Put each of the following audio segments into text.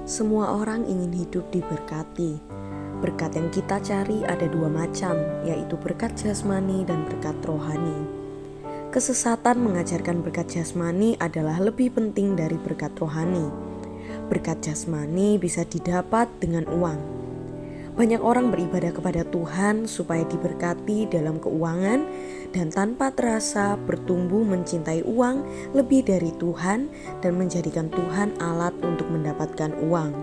Semua orang ingin hidup diberkati. Berkat yang kita cari ada dua macam, yaitu berkat jasmani dan berkat rohani. Kesesatan mengajarkan berkat jasmani adalah lebih penting dari berkat rohani. Berkat jasmani bisa didapat dengan uang. Banyak orang beribadah kepada Tuhan supaya diberkati dalam keuangan dan tanpa terasa bertumbuh mencintai uang lebih dari Tuhan dan menjadikan Tuhan alat untuk mendapatkan uang.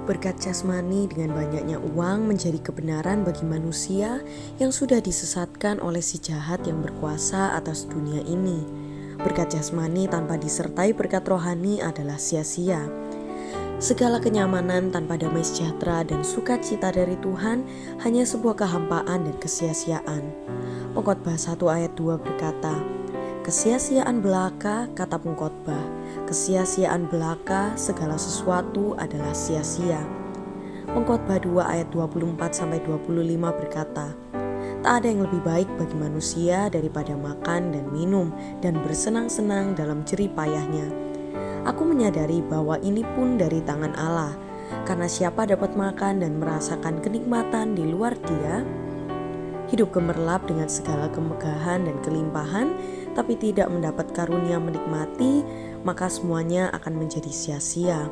Berkat jasmani dengan banyaknya uang menjadi kebenaran bagi manusia yang sudah disesatkan oleh si jahat yang berkuasa atas dunia ini. Berkat jasmani tanpa disertai berkat rohani adalah sia-sia. Segala kenyamanan tanpa damai sejahtera dan sukacita dari Tuhan hanya sebuah kehampaan dan kesia-siaan. Pengkhotbah 1 ayat 2 berkata, "Kesia-siaan belaka, kata pengkhotbah, kesia-siaan belaka, segala sesuatu adalah sia-sia." Pengkhotbah 2 ayat 24-25 berkata, "Tak ada yang lebih baik bagi manusia daripada makan dan minum dan bersenang-senang dalam jerih payahnya. Aku menyadari bahwa ini pun dari tangan Allah, karena siapa dapat makan dan merasakan kenikmatan di luar Dia? Hidup gemerlap dengan segala kemegahan dan kelimpahan, tapi tidak mendapat karunia menikmati, maka semuanya akan menjadi sia-sia,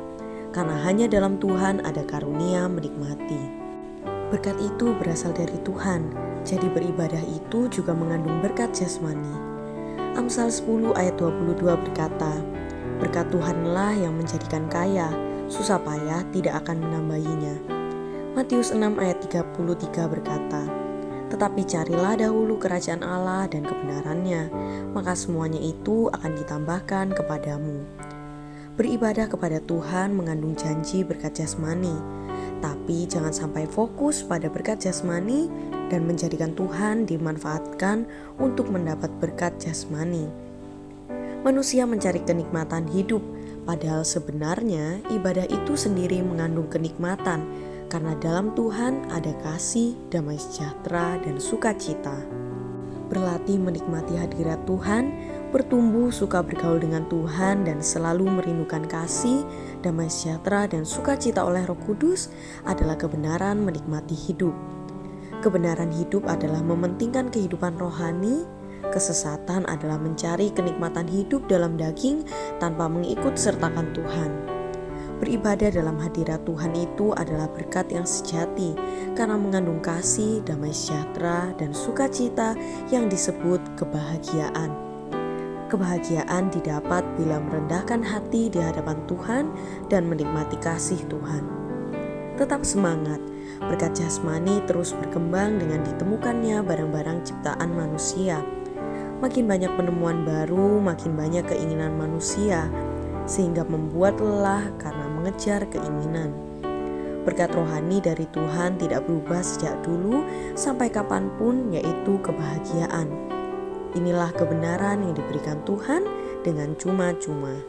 karena hanya dalam Tuhan ada karunia menikmati." Berkat itu berasal dari Tuhan, jadi beribadah itu juga mengandung berkat jasmani. Amsal 10 ayat 22 berkata, "Berkat Tuhanlah yang menjadikan kaya, susah payah tidak akan menambahinya." Matius 6 ayat 33 berkata, "Tetapi carilah dahulu kerajaan Allah dan kebenarannya, maka semuanya itu akan ditambahkan kepadamu." Beribadah kepada Tuhan mengandung janji berkat jasmani, tapi jangan sampai fokus pada berkat jasmani dan menjadikan Tuhan dimanfaatkan untuk mendapat berkat jasmani. Manusia mencari kenikmatan hidup, padahal sebenarnya ibadah itu sendiri mengandung kenikmatan, karena dalam Tuhan ada kasih, damai sejahtera, dan sukacita. Berlatih menikmati hadirat Tuhan, bertumbuh suka bergaul dengan Tuhan, dan selalu merindukan kasih, damai sejahtera, dan sukacita oleh Roh Kudus adalah kebenaran menikmati hidup. Kebenaran hidup adalah mementingkan kehidupan rohani. Kesesatan adalah mencari kenikmatan hidup dalam daging tanpa mengikut sertakan Tuhan. Beribadah dalam hadirat Tuhan itu adalah berkat yang sejati karena mengandung kasih, damai sejahtera, dan sukacita yang disebut kebahagiaan. Kebahagiaan didapat bila merendahkan hati di hadapan Tuhan dan menikmati kasih Tuhan. Tetap semangat, berkat jasmani terus berkembang dengan ditemukannya barang-barang ciptaan manusia. Makin banyak penemuan baru, makin banyak keinginan manusia, sehingga membuat lelah karena mengejar keinginan. Berkat rohani dari Tuhan tidak berubah sejak dulu sampai kapanpun, yaitu kebahagiaan. Inilah kebenaran yang diberikan Tuhan dengan cuma-cuma.